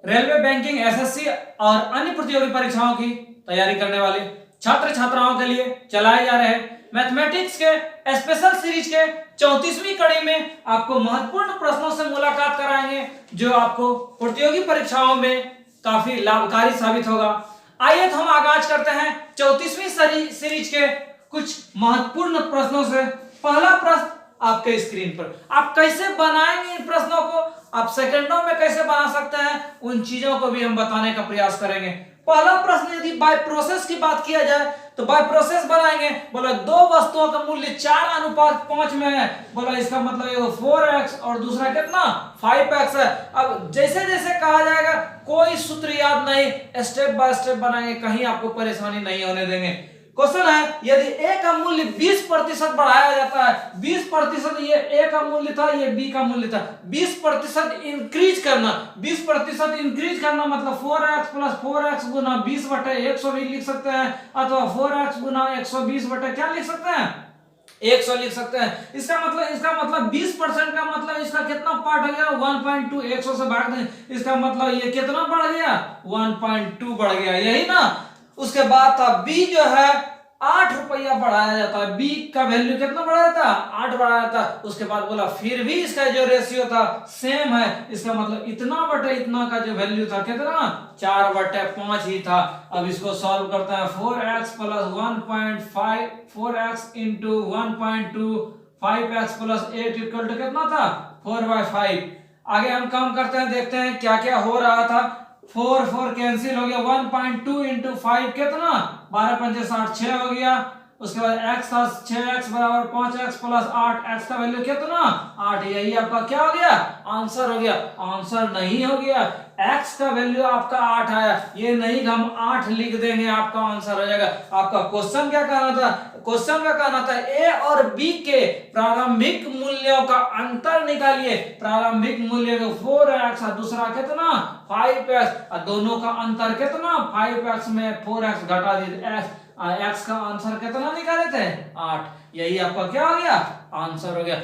Railway, banking, SSC और अन्य प्रतियोगी परीक्षाओं की तैयारी करने वाले छात्र छात्राओं के लिए चलाए जा रहे मैथमेटिक्स के स्पेशल सीरीज के 34वीं कड़ी में आपको महत्वपूर्ण प्रश्नों से मुलाकात कराएंगे, जो आपको प्रतियोगी परीक्षाओं में काफी लाभकारी साबित होगा। आइए तो हम आगाज करते हैं 34वीं सीरीज के कुछ महत्वपूर्ण प्रश्नों से। पहला प्रश्न आपके स्क्रीन पर, आप कैसे बनाएंगे इन प्रश्नों को, आप सेकंडों में कैसे बना सकते हैं, उन चीजों को भी हम बताने का प्रयास करेंगे। पहला प्रश्न, यदि बाय प्रोसेस की बात किया जाए तो बाय प्रोसेस बनाएंगे। बोला दो वस्तुओं का मूल्य 4:5 में है, बोला इसका मतलब ये 4x और दूसरा कितना 5x है। अब जैसे जैसे कहा जाएगा कोई सूत्र याद नहीं, स्टेप बाय स्टेप बनाएंगे, कहीं आपको परेशानी नहीं होने देंगे। क्वेश्चन है, यदि a का मूल्य 20% बढ़ाया जाता है, 20% ये a का मूल्य था, ये b का मूल्य था, 20% इंक्रीज करना, 20% इंक्रीज करना मतलब 4x प्लस 4x गुना 20/100 भी लिख सकते हैं, अथवा 4x गुना 120 बटे क्या लिख सकते हैं 100 लिख सकते हैं। इसका मतलब 20% का मतलब इसका कितना पार्ट हो गया 1.2, 100 से भाग दें, इसका मतलब ये कितना बढ़ गया 1.2 बढ़ गया, यही ना। उसके बाद था b जो है 8 रुपया बढ़ाया जाता है, b का वैल्यू कितना बढ़ाया था 8 बढ़ाया जाता। उसके बाद बोला फिर भी इसका जो रेशियो था सेम है, इसका मतलब इतना बटे इतना का जो वैल्यू था कितना 4/5 ही था। अब इसको सॉल्व करते हैं, 4x plus 1.5, 4x into 1.2, 5x plus 8 equal to कितना था 4/5। आगे हम काम करते हैं, देखते हैं क्या क्या हो रहा था। 4 कैंसिल हो गया, 1.2 इंटू 5 कितना 12×5 = 60, 6 हो गया। उसके बाद x था 6x बराबर 5x प्लस 8, x का वैल्यू कितना 8, यही आपका क्या हो गया आंसर हो गया। आंसर नहीं हो गया, x का वैल्यू आपका 8 आया, ये नहीं हम 8 लिख देंगे, आपका आंसर हो जाएगा। आपका क्वेश्चन क्या कहना था, क्वेश्चन का कहना था a और b के प्रारंभिक मूल्यों का अंतर निकालिए। प्रारंभिक मूल्य 4x और दूसरा कितना 5x, और दोनों का अंतर कितना 5x में 4x घटा दिए, x का आंसर कितना निकाले थे 8, यही आपका क्या हो गया आंसर हो गया।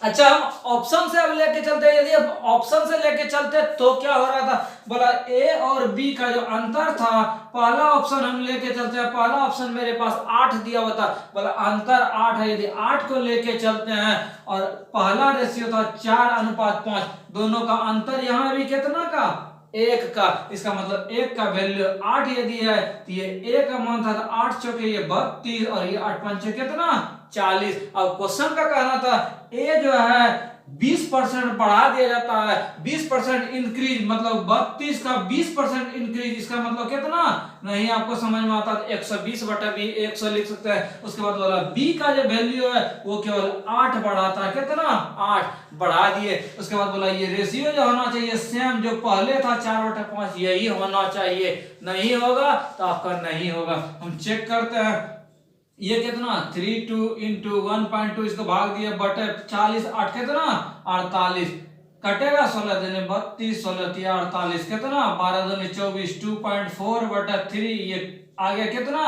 अच्छा, हम ऑप्शन से अब लेके चलते हैं। यदि अब ऑप्शन से लेके चलते तो क्या हो रहा था, बोला a और b का जो अंतर था, पहला ऑप्शन हम लेके चलते हैं, पहला ऑप्शन मेरे पास 8 दिया हुआ था, बोला अंतर 8 है, यदि 8 को लेके चलते हैं और पहला रेशियो था 4:5, दोनों का अंतर यहाँ भी कितना का 1 का, इसका मतलब 1 का वैल्यू 8 यदि है तो ये 1 का मान था 8 चौके ये 32 और ये 8 पंचे कितना 40। अब क्वेश्चन का कहना था a जो है 20% बढ़ा दिया जाता है, 20% इंक्रीज मतलब 32 का 20% इंक्रीज, इसका मतलब कितना नहीं आपको समझ में आता, 120/b 100 लिख सकते हैं। उसके बाद बोला b का जो वैल्यू है वो केवल 8 बढ़ाता है, कितना 8 बढ़ा दिए। उसके बाद बोला ये रेशियो जो होना चाहिए सेम, जो पहले था 4/5 यही होना चाहिए, नहीं होगा तो आपका नहीं होगा। हम चेक करते हैं, ये कितना 32 इंटू 1.2, इसको भाग दिया बटे 40, 8 कितना 48, कटेगा 16 दूनी 32, 16 तिया 48, कितना 12 दूनी 24, 2.4 बटे 3, ये आ गया कितना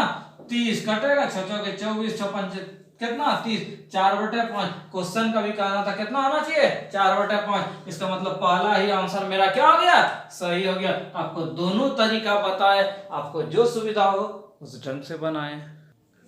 30, कटेगा 6 चौके 24, 6 पंचे कितना 30, 4/5। क्वेश्चन का भी कहना था कितना आना चाहिए 4/5, इसका मतलब पहला ही आंसर मेरा क्या हो गया सही हो गया। आपको दोनों तरीका बताए, आपको जो सुविधा हो उस ढंग से बनाए।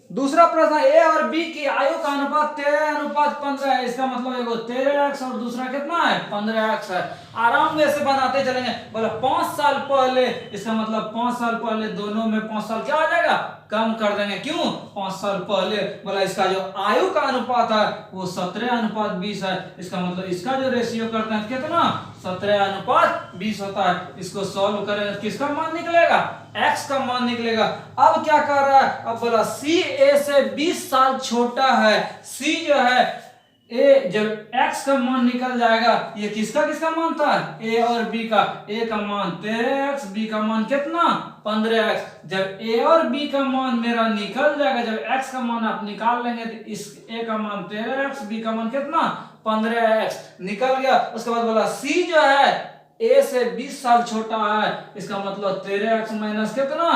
दूसरा प्रश्न, a और b की आयु का अनुपात 13:15 है, इसका मतलब एगो 13x और दूसरा कितना है 15x है। आराम से बनाते चलेंगे। बोला 5 साल पहले, इसका मतलब 5 साल पहले, दोनों में 5 साल क्या आ जाएगा कम कर देंगे, क्यों 5 साल पहले। बोला इसका जो आयु का अनुपात है वो 17:20 है, इसका मतलब इसका जो रेशियो करते हैं कितना 17:20 होता है। इसको सॉल्व करें, किसका मान निकलेगा x का मान निकलेगा। अब क्या कर रहा है, अब बोला c a से 20 साल छोटा है, c जो है a, जब x का मान निकल जाएगा, ये किसका किसका मान था a और b का, a का मान 13x, b का मान कितना 15x। जब a और b का मान मेरा निकल जाएगा, जब x का मान आप निकाल लेंगे तो इस a का मान 13x, b का मान कितना 15x निकल गया। उसके बाद बोला c जो है a से 20 साल छोटा है, इसका मतलब 13x माइनस कितना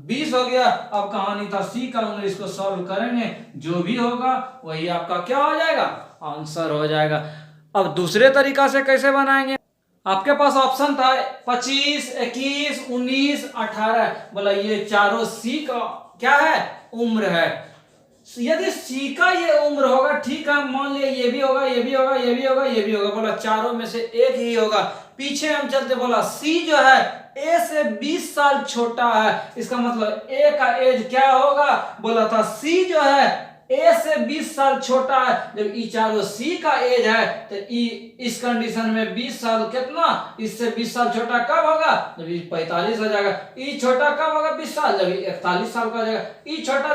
20 हो गया। अब कहानी था c का, इसको सॉल्व करेंगे, जो भी होगा वही आपका क्या हो जाएगा आंसर हो जाएगा। अब दूसरे तरीका से कैसे बनाएंगे, आपके पास ऑप्शन था 25, 21, 19, 18। बोला ये चारों सी का क्या है, उम्र है। यदि सी का ये उम्र होगा, ठीक है, मान लिया ये भी होगा, ये भी होगा, ये भी होगा, ये भी होगा, बोला चारों में से एक ही होगा। पीछे हम चलते, बोला सी जो है ए से 20 साल छोटा है, इसका मतलब ए का एज क्या होगा, बोला था सी जो है ए से 20 साल छोटा है। जब ई चारों सी का एज है तो ई इस कंडीशन में 20 साल कितना, इससे 20 साल छोटा कब होगा, जब ई 45 हो जाएगा। ई छोटा कब होगा 20 साल, जब 41 साल का हो जाएगा। ई छोटा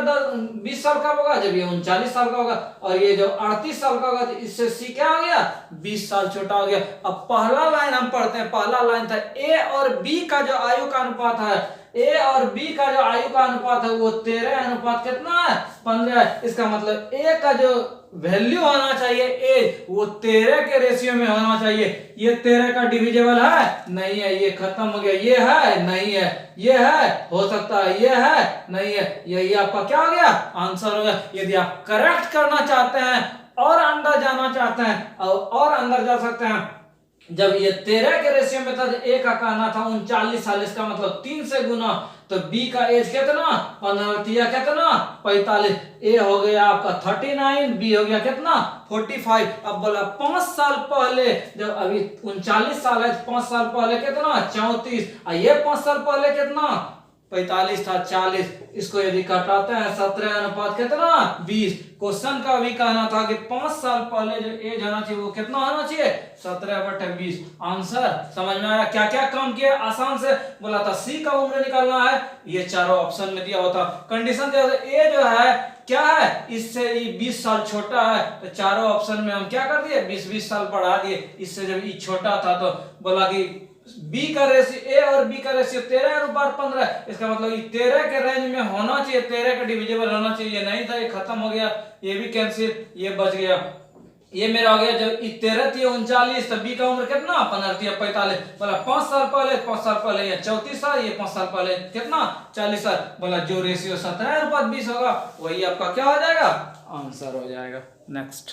20 साल कब होगा, जब ये 39 साल का होगा। और ये जब 38 साल का होगा तो इससे सी क्या हो गया, 20 साल छोटा हो गया। अब पहला लाइन हम पढ़ते हैं। पहला लाइन था ए और बी का जो आयु का अनुपात है, ए और बी का जो आयु का अनुपात है वो 13 अनुपात कितना है, 15 है। इसका मतलब ए का जो वैल्यू होना चाहिए एज, वो 13 के रेशियो में होना चाहिए। ये 13 का डिविजिबल है, नहीं है, ये खत्म हो गया। ये है, नहीं है, ये है, हो सकता है, ये है, नहीं है, यही आपका क्या हो गया, आंसर हो गया। यदि आप करेक्ट करना चाहते हैं और अंदर जाना चाहते हैं और अंदर जा सकते हैं। जब ये 13 के रेशियो में था, ए का कहना था 39 साल, इसका मतलब 3 से गुना, तो बी का एज कितना, 15 कितना, 45। ए हो गया आपका 39, बी हो गया कितना, 45। अब बोला 5 साल पहले, जब अभी 39 साल है, 5 साल पहले कितना, 34, और ये 5 साल पहले कितना, 45 था, 40। इसको यदि घटाते हैं 17 अनुपात कितना, 20। क्वेश्चन का भी कहना था कि 5 साल पहले जो एज होना चाहिए वो कितना होना चाहिए, 17/20। आंसर समझ में आया। क्या क्या काम किया आसान से, बोला था सी का उम्र निकालना है, ये चारों ऑप्शन में दिया होता। कंडीशन दिया होता, ए जो है क्या है, इससे ये 20 साल छोटा है, तो चारों ऑप्शन में हम क्या कर दिए, 20-20 साल बढ़ा दिए। इससे जब ये छोटा था तो बोला कि बी का रेशियो, ए और बी का रेशियो 13/15, इसका मतलब ये 13 के रेंज में होना चाहिए, 13 का डिविजिबल होना चाहिए। नहीं था, ये खत्म हो गया, ये भी कैंसिल, ये बच गया। ये मेरा हो गया, जब 13 थी 39, तब बी का उम्र कितना, 15 थी 45। बोला 5 साल पहले, 5 साल पहले ये 34 साल, ये 5 साल पहले कितना, 40 साल। बोला जो रेशियो 17/20 होगा वही आपका क्या हो जाएगा, आंसर हो जाएगा। नेक्स्ट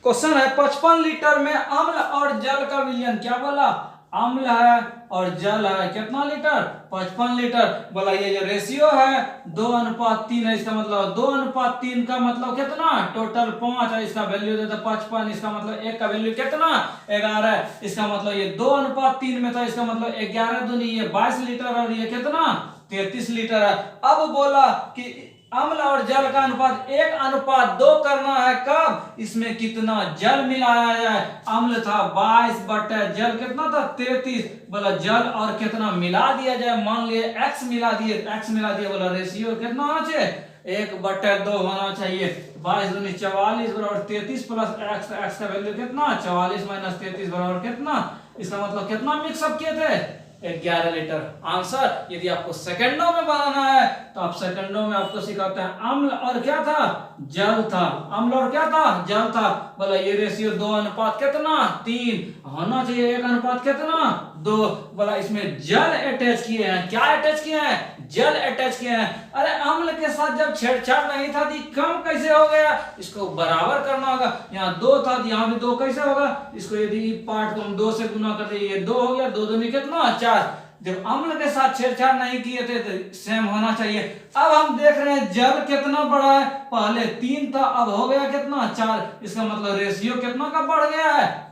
क्वेश्चन है 55 लीटर में अम्ल और जल का विलयन, क्या बोला, अम्ल है और जल है, कितना लीटर, 55 लीटर। बोला ये जो रेशियो है 2:3 है, इसका मतलब 2:3 का मतलब कितना, टोटल 5 है, इसका वैल्यू देता 55, इसका मतलब एक का वैल्यू कितना, 11। इसका मतलब ये 2:3 में था, इसका मतलब 11 दूनी ये 22 लीटर और ये कितना, 33 लीटर है। अब बोला कि अम्ल और जल का अनुपात 1:2 करना है, कब, इसमें कितना जल मिलाया जाए। अम्ल था 22 बटे जल कितना था, 33। बोला जल और कितना मिला दिया जाए, मान लिए x मिला दिए, x मिला दिया। बोला रेशियो कितना होना चाहिए, 1/2 होना चाहिए। 22 दूनी 44 बराबर 33 प्लस x, x का वैल्यू कितना, 44 माइनस 33 बराबर कितना, इसका मतलब कितना मिक्सअप किए थे, 11 लीटर। आंसर यदि आपको सेकंडों में बनाना है तो आप सेकंडों में आपको सिखाते हैं। अम्ल और क्या था, जल था, अम्ल और क्या था, जल था। बोला ये रेशियो 2 कितना, 3 होना चाहिए, 1 कितना, 2। बोला इसमें जल अटैच किए हैं, क्या अटैच किए हैं, जल अटैच किए हैं। अरे अम्ल के साथ जब छेड़छाड़ नहीं था तो कम कैसे हो गया, इसको बराबर करना होगा। यहाँ 2 था तो यहाँ भी 2 कैसे होगा, इसको यदि पार्ट को हम 2 से गुना कर दिए, ये 2 हो गया, 2 दूनी कितना, 4। जब अम्ल के साथ छेड़छाड़ नहीं किए थे तो सेम होना चाहिए। अब हम देख रहे हैं जल कितना बड़ा है, पहले 3 था, अब हो गया कितना, 4। इसका मतलब रेशियो कितना का बढ़ गया है,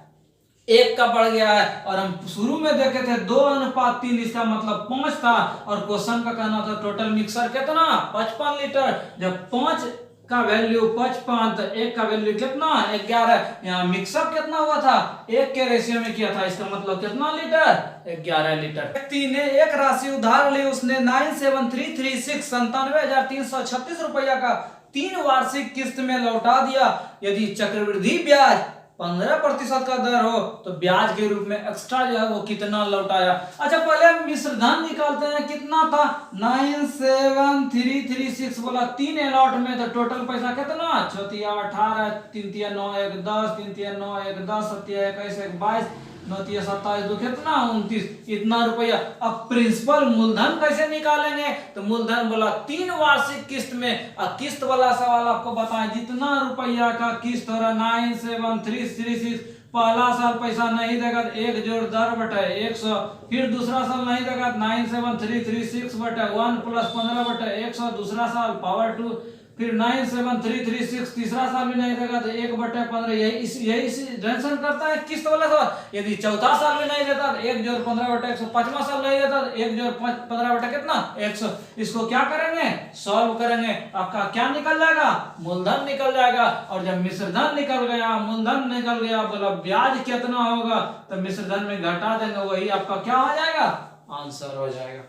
1 का बढ़ गया है। और हम शुरू में देखे थे 2:3, इसका मतलब 5 था। और क्वेश्चन का कहना था टोटल मिक्सर कितना, 55 लीटर। जब 5 का वैल्यू 55 तो 1 का वैल्यू कितना, 11। यहाँ मिक्सअप कितना हुआ था, 1 के रेशियो में किया था, इसका मतलब कितना लीटर, 11 लीटर। व्यक्ति ने एक राशि उधार ली, उसने 97336 97,336 रुपया का 3 वार्षिक किस्त में लौटा दिया। यदि चक्रवृद्धि ब्याज 15% का दर हो तो ब्याज के रूप में एक्स्ट्रा जो है वो कितना लौटाया। अच्छा पहले हम मिश्र धन निकालते हैं, कितना था, 97336। बोला 3 अलॉट में तो टोटल पैसा कितना, 6 18, 3 9 1 10, 3 9 1 10, 7 21 1 22, 9 27 2 कितना, 29, इतना रुपया। अब प्रिंसिपल मूलधन कैसे निकालेंगे, तो मूलधन बोला 3 वार्षिक किस्त में। अब किस्त वाला सवाल आपको बताएं, जितना रुपया का किस्त हो रहा है 97336 पहला साल पैसा नहीं देगा तो 1 जोड़ 10 बटे 100, फिर दूसरा साल नहीं देगा तो 97336 बटे 1 प्लस 15 बटे 100, दूसरा साल पावर 2, फिर 97336, तीसरा साल भी नहीं देगा तो 1 बटे 15। यही टेंशन करता है किस्त वाला सवाल। यदि चौथा साल भी नहीं देता तो 1 जोड़ 15 बटे 100, पांचवा साल नहीं देता तो 1 जोड़ 15 बटे कितना 100। इसको क्या करेंगे, सॉल्व करेंगे, आपका क्या निकल जाएगा, मूलधन निकल जाएगा। और जब मिश्रधन निकल गया, मूलधन निकल गया, बोला ब्याज कितना होगा, तो मिश्रधन में घटा देंगे, वही आपका क्या हो जाएगा, आंसर हो जाएगा।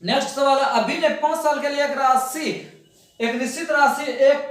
नेक्स्ट सवाल, अभी ने 5 साल के लिए एक निश्चित राशि एक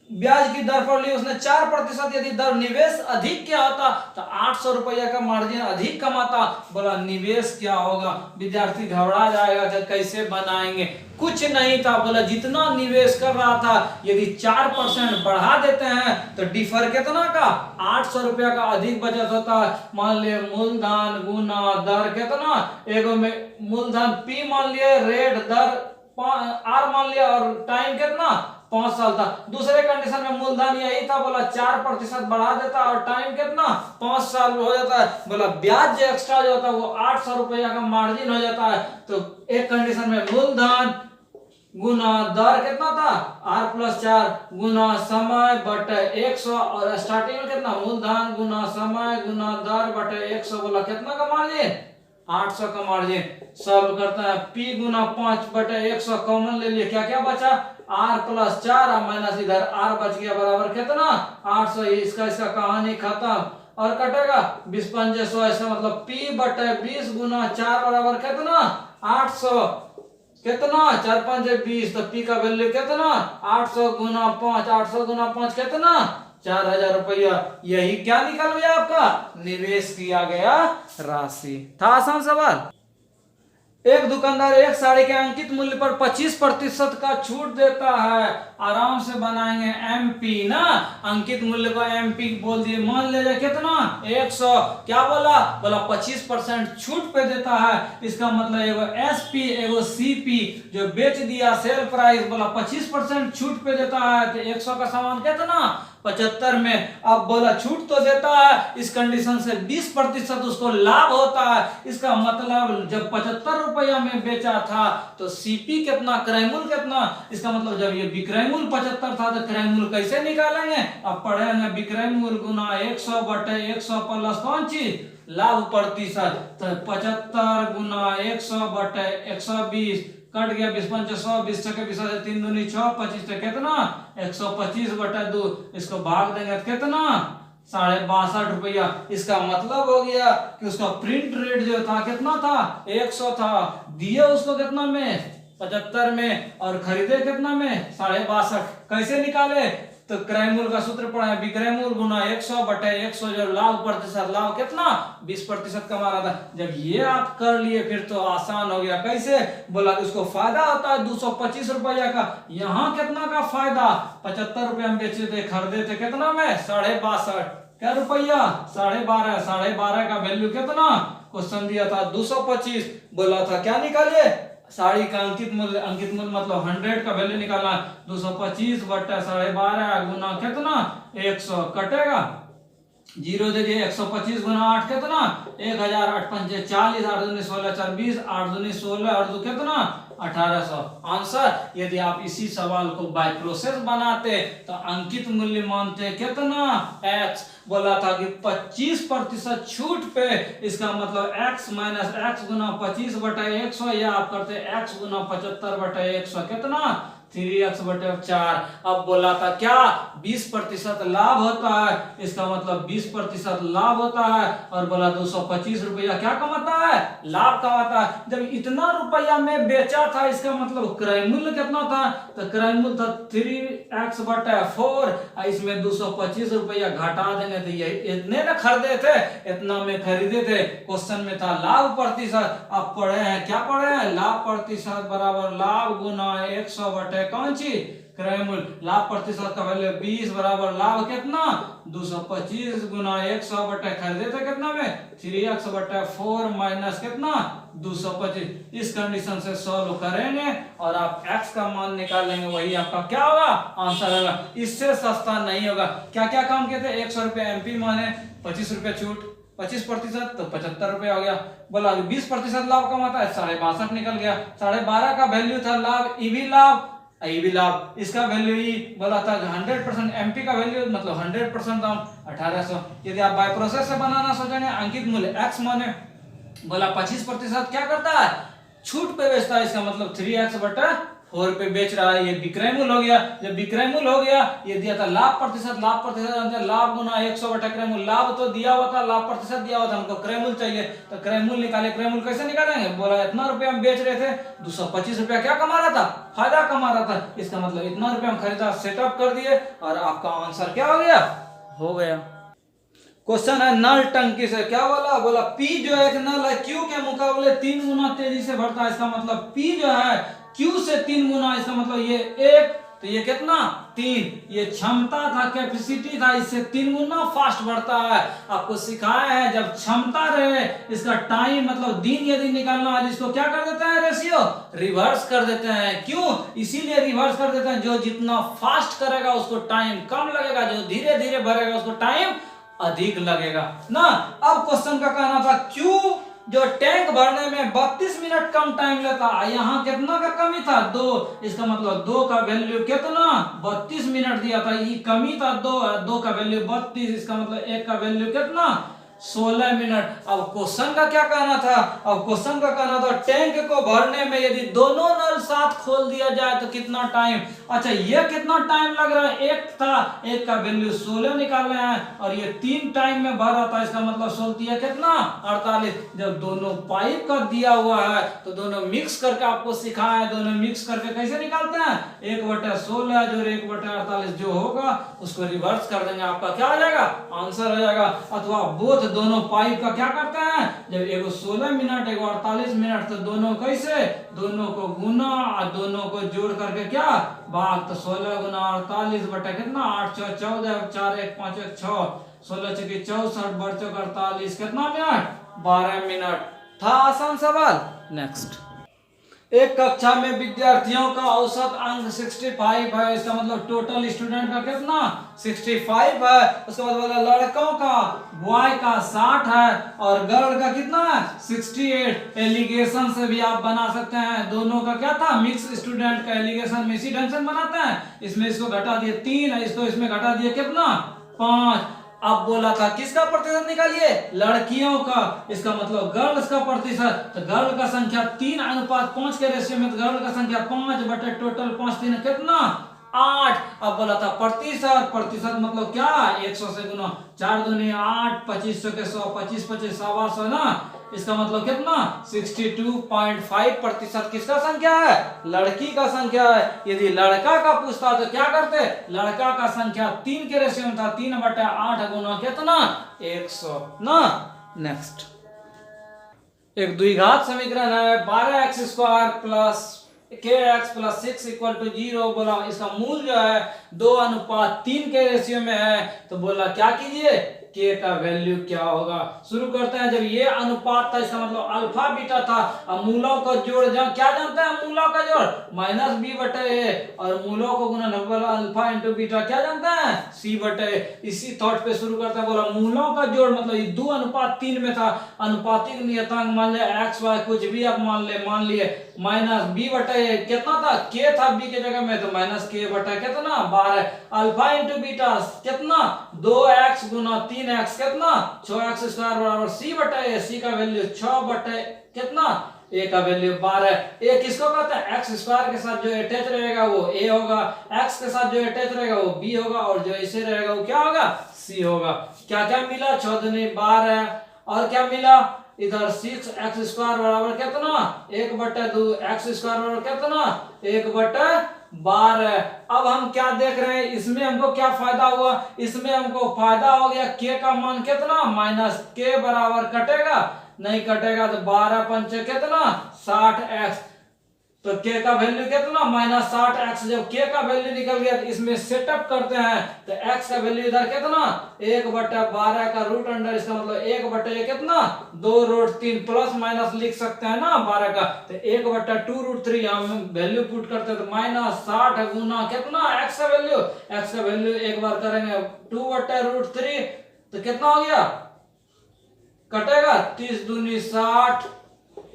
ब्याज की दर पर ली, उसने 4%। यदि दर निवेश अधिक क्या होता तो 800 रुपया का मार्जिन अधिक कमाता। बोला निवेश क्या होगा, विद्यार्थी घबरा जाएगा कि कैसे बनाएंगे, कुछ नहीं था। बोला जितना निवेश कर रहा था यदि 4% बढ़ा देते हैं तो डिफर कितना का 800 रुपया का अधिक बचत होता है। मान लिए मूलधन गुना दर कितना, एगो में मूलधन P मान लिए, रेट दर R मान लिया, और टाइम कितना 5 साल था। दूसरे कंडीशन में मूलधन यही था, बोला 4% बढ़ा देता और टाइम कितना 5 साल हो जाता है। बोला ब्याज जो एक्स्ट्रा जो होता है वो 800 रुपया का मार्जिन हो जाता है। तो एक कंडीशन में मूलधन गुना दर कितना था R प्लस 4 गुना समय बटे 100, और स्टार्टिंग में कितना मूलधन गुना समय गुना दर बटे 100। बोला कितना का मार्जिन 800 का मार्जिन। सॉल्व करता है, P गुना 5 बटे 100 कॉमन ले लिए, क्या क्या बचा R प्लस 4 माइनस इधर R बच गया बराबर कितना 800। इसका कहानी खत्म। और कटेगा 20 पंजे 100, इसका मतलब P बटे 20 गुना 4 बराबर कितना 800। कितना 4 पंजे 20, तो P का वैल्यू कितना 800 गुना 5, 800 गुना 5 कितना 4000 रुपया। यही क्या निकल गया आपका, निवेश किया गया राशि। था आसान सवाल। एक दुकानदार एक साड़ी के अंकित मूल्य पर 25% का छूट देता है। आराम से बनाएंगे MP ना, अंकित मूल्य को MP बोल दिए, मान लीजिए कितना 100, क्या बोला 25% छूट पे देता है। इसका मतलब एगो SP एगो CP जो बेच दिया सेल प्राइस, बोला 25% छूट पे देता है। तो 100 का सामान कितना 75 में। अब बोला छूट तो देता है, इस कंडीशन से 20% उसको लाभ होता है। इसका मतलब जब 75 रुपया में बेचा था तो CP कितना, क्रय मूल्य कितना। इसका मतलब जब ये विक्रय मूल्य 75 था तो क्रय मूल्य कैसे निकालेंगे, अब पढ़ेंगे विक्रय मूल्य गुना 100 बटे 100 प्लस कौन चीज लाभ प्रतिशत। तो 75 गुना 100 बटे 120 कट गया 20 पंचे 100, 20 छके 20 से 3 दूनी 6, 25 से कितना 125 बटे 2। इसको भाग देंगे तो कितना 62.5 रुपया। इसका मतलब हो गया कि उसका प्रिंट रेट जो था कितना था 100 था, दिए उसको कितना में 75 में, और खरीदे कितना में 62.5। कैसे निकाले, तो क्रय मूल्य का सूत्र पढ़ा है, विक्रय मूल्य गुना 100 बटे 100, जो लाभ प्रतिशत, लाभ कितना 20% कमा रहा था। जब ये आप कर लिए फिर तो आसान हो गया। कैसे, बोला कि उसको फायदा होता है 225 रुपया का। यहाँ कितना का फायदा 75 रुपया में बेचे थे, खरीदे थे कितना में 62.5 क्या रुपया 12.5, 12.5 का वैल्यू कितना क्वेश्चन दिया था 225। बोला था क्या निकालिए साड़ी का अंकित मूल्य मतलब 100 का वैल्यू निकालना। 225 बट्टा 12.5 गुना कितना 100 कटेगा 0 दे दिए 125 गुना 8 कितना 1000, 8 पंचे 40, 8 दूनी 16, 4 20, 8 दूनी 16 और 2 कितना 1800 आंसर। यदि आप इसी सवाल को बाय प्रोसेस बनाते तो अंकित मूल्य मानते कितना x। बोला था कि 25% छूट पे, इसका मतलब x माइनस x गुना 25 बटा 100, या आप करते x गुना 75 बटा 100 कितना 3x बटे 4। अब बोला था क्या 20% लाभ होता है, इसका मतलब 20% लाभ होता है। और बोला 225 रुपया क्या कमाता है लाभ कमाता है। जब इतना रुपया में बेचा था इसका मतलब क्रय मूल्य कितना था, तो क्रय मूल्य था 3x बटे 4, इसमें 225 रुपया घटा देंगे तो ये इतने ना खरीदे थे, इतना में खरीदे थे। क्वेश्चन में था लाभ प्रतिशत। अब पढ़े हैं क्या पढ़े हैं, लाभ प्रतिशत बराबर लाभ गुना 100 बटे कौन सी क्रय मूल्य लाभ प्रतिशत का वैल्यू 20 बराबर लाभ कितना 225 गुना 100 बटे खरीदे थे कितना में 3x बटे 4 माइनस कितना 225। इस कंडीशन से सॉल्व करेंगे और आप x का मान निकालेंगे, वही आपका क्या होगा आंसर होगा। इससे सस्ता नहीं होगा। क्या क्या काम किए थे 100 रुपये एमपी माने 25 रुपये छूट, 25% तो 75 रुपये हो गया। बोला 20% लाभ कमाता है 62.5 निकल गया। 12.5 का वैल्यू था लाभ ईवी लाभ इसका वैल्यू ही बोला था 100% एमपी का वैल्यू मतलब 100% दाम 1800। यदि आप बाय प्रोसेस से बनाना सोचेंगे अंकित मूल्य x माने बोला 25% क्या करता है छूट पे बेचता है, इसका मतलब 3x बटा 4 पे बेच रहा है। ये विक्रय मूल्य हो गया। जब विक्रय मूल्य हो गया ये दिया था लाभ प्रतिशत लाभ गुना 100 बटा क्रय मूल्य। लाभ तो दिया हुआ था, लाभ प्रतिशत दिया हुआ था, हमको क्रय मूल्य चाहिए तो क्रय मूल्य निकाले। क्रय मूल्य कैसे निकालेंगे, बोला इतना रुपया हम बेच रहे थे 225 रुपया क्या कमा रहा था फायदा कमा रहा था, इसका मतलब इतना रुपया हम खरीदा सेटअप कर दिए और आपका आंसर क्या हो गया। क्वेश्चन है नल टंकी से क्या बोला P जो है एक नल है Q के मुकाबले 3 गुना तेजी से बढ़ता है। इसका मतलब P जो है Q से 3 गुना, इसका मतलब ये 1 तो ये कितना 3, ये क्षमता था कैपेसिटी था, इससे 3 गुना फास्ट बढ़ता है। आपको सिखाया है जब क्षमता रहे इसका टाइम मतलब दिन यदि निकालना है इसको क्या कर देते हैं रेशियो रिवर्स कर देते हैं। क्यों, इसीलिए रिवर्स कर देते हैं जो जितना फास्ट करेगा उसको टाइम कम लगेगा, जो धीरे धीरे बढ़ेगा उसको टाइम अधिक लगेगा ना। अब क्वेश्चन का कहना था क्यों जो टैंक भरने में 32 मिनट कम टाइम लेता है, यहाँ कितना का कमी था 2, इसका मतलब 2 का वैल्यू कितना 32 मिनट दिया था, ये कमी था 2 का वैल्यू 32, इसका मतलब 1 का वैल्यू कितना 16 मिनट। अब क्वेश्चन का क्या कहना था, अब क्वेश्चन का कहना था टैंक को भरने में यदि दोनों नल साथ खोल दिया जाए तो कितना टाइम। अच्छा ये कितना टाइम लग रहा है, एक था, एक का वैल्यू 16 निकाल रहे हैं और ये 3 टाइम में भर रहा था, इसका मतलब 16 है कितना 48। जब दोनों पाइप का दिया हुआ है तो दोनों मिक्स करके आपको सिखाया है, दोनों मिक्स करके कैसे निकालते हैं 1/16 जो 1/48 जो होगा उसको रिवर्स कर देंगे, आपका क्या हो जाएगा आंसर हो जाएगा। अथवा बोथ दोनों पाइप का क्या करते हैं जब एगो 16 मिनट एगो 48 मिनट तो दोनों कैसे दोनों को गुना और दोनों को जोड़ करके क्या भाग, तो 16 गुना 48 बटा कितना 8 6 14 4 1 5 1 6 16 छक्के 64 बढ़ चौक 48 कितना मिनट 12 मिनट था। आसान सवाल। नेक्स्ट, एक कक्षा में विद्यार्थियों का औसत अंक 65 है, इसका मतलब टोटल स्टूडेंट का कितना 65 है। उसके बाद बोला लड़कों का बॉय का 60 है और गर्ल का कितना है 68। एलिगेशन से भी आप बना सकते हैं, दोनों का क्या था मिक्स स्टूडेंट का एलिगेशन में इसी ढंग से बनाते हैं। इसमें इसको घटा दिए 3 है, इसको इसमें घटा दिए कितना 5। अब बोला था किसका प्रतिशत निकालिए लड़कियों का, इसका मतलब गर्ल्स का प्रतिशत, तो गर्ल का संख्या 3:5 के रेशियो में, तो गर्ल का संख्या 5 बटे टोटल 5 3 कितना 8। अब बोला था प्रतिशत मतलब क्या 100 से गुना 4 दूनी 8 2500 के 100 25 25 100 ना, इसका मतलब कितना 62.5% किसका संख्या है लड़की का संख्या है। यदि लड़का का पूछता तो क्या करते, लड़का का संख्या 3 के रेशियो में था 3/8 गुना कितना 100 ना। नेक्स्ट, एक द्विघात समीकरण है 12x² plus kx plus 6 equal to 0। बोला इसका मूल जो है 2:3 के रेशियो में है, तो बोला क्या कीजिए k का वैल्यू क्या होगा। शुरू करते हैं, जब ये अनुपात था इसका मतलब अल्फा बीटा था, अब मूलों का जोड़ क्या जानते हैं मूलों का जोड़ -b/a और मूलों को गुना अल्फा इंटू बीटा क्या जानते हैं c/a। इसी थॉट पे शुरू करते हैं, बोला मूलों का जोड़ मतलब ये 2:3 में था, अनुपातिक नियतांक मान ले x y कुछ भी आप मान लिए -b/a कितना था k था b के जगह में तो -k बटा कितना 12 अल्फा इंटू बीटा कितना 2x गुना 3x कितना 6x² बराबर c/a। c का वैल्यू 6 बटे कितना a का वैल्यू 12। a किसको कहते हैं x² के साथ जो अटैच रहेगा वो a होगा, x के साथ जो अटैच रहेगा वो b होगा और जो ऐसे रहेगा वो क्या होगा c होगा। क्या क्या मिला 6 दूनी 12 और क्या मिला इधर 6x² बराबर कितना 1/2 x² बराबर कितना 1/12। अब हम क्या देख रहे हैं इसमें हमको क्या फायदा हुआ, इसमें हमको फायदा हो गया k का मान कितना -k बराबर कटेगा नहीं कटेगा तो 12 पंचे कितना 60x तो k का वैल्यू कितना -60x। जब k का वैल्यू निकल गया तो इसमें सेटअप करते हैं, तो x का वैल्यू इधर कितना 1/12 का रूट अंडर, इसका मतलब 1/, कितना 2√3 प्लस माइनस लिख सकते हैं ना 12 का, तो 1/2√3 हम वैल्यू पुट करते हैं, तो -60 गुना कितना x का वैल्यू एक बार करेंगे 2/√3, तो कितना हो गया कटेगा 30 दूनी 60,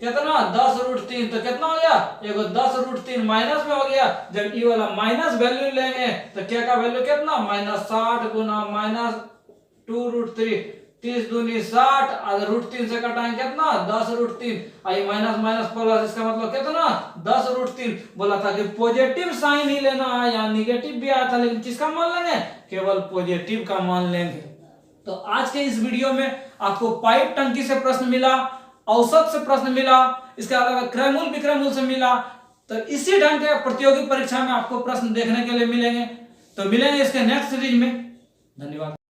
कितना 10√3, तो कितना हो गया एगो 10√3 माइनस में हो गया। जब ये वाला माइनस वैल्यू लेंगे तो क्या का वैल्यू कितना -60 गुना -2√3, 30 दूनी 60, √3 से कटाएंगे कितना 10√3, आई माइनस माइनस प्लस, इसका मतलब कितना 10√3। बोला था कि पॉजिटिव साइन ही लेना है, या निगेटिव भी आया था, लेकिन किसका मान लेंगे केवल पॉजिटिव का मान लेंगे। तो आज के इस वीडियो में आपको पाइप टंकी से प्रश्न मिला, औसत से प्रश्न मिला, इसके अलावा क्रयमूल विक्रयमूल से मिला। तो इसी ढंग के प्रतियोगी परीक्षा में आपको प्रश्न देखने के लिए मिलेंगे। तो मिलेंगे इसके नेक्स्ट सीरीज में। धन्यवाद।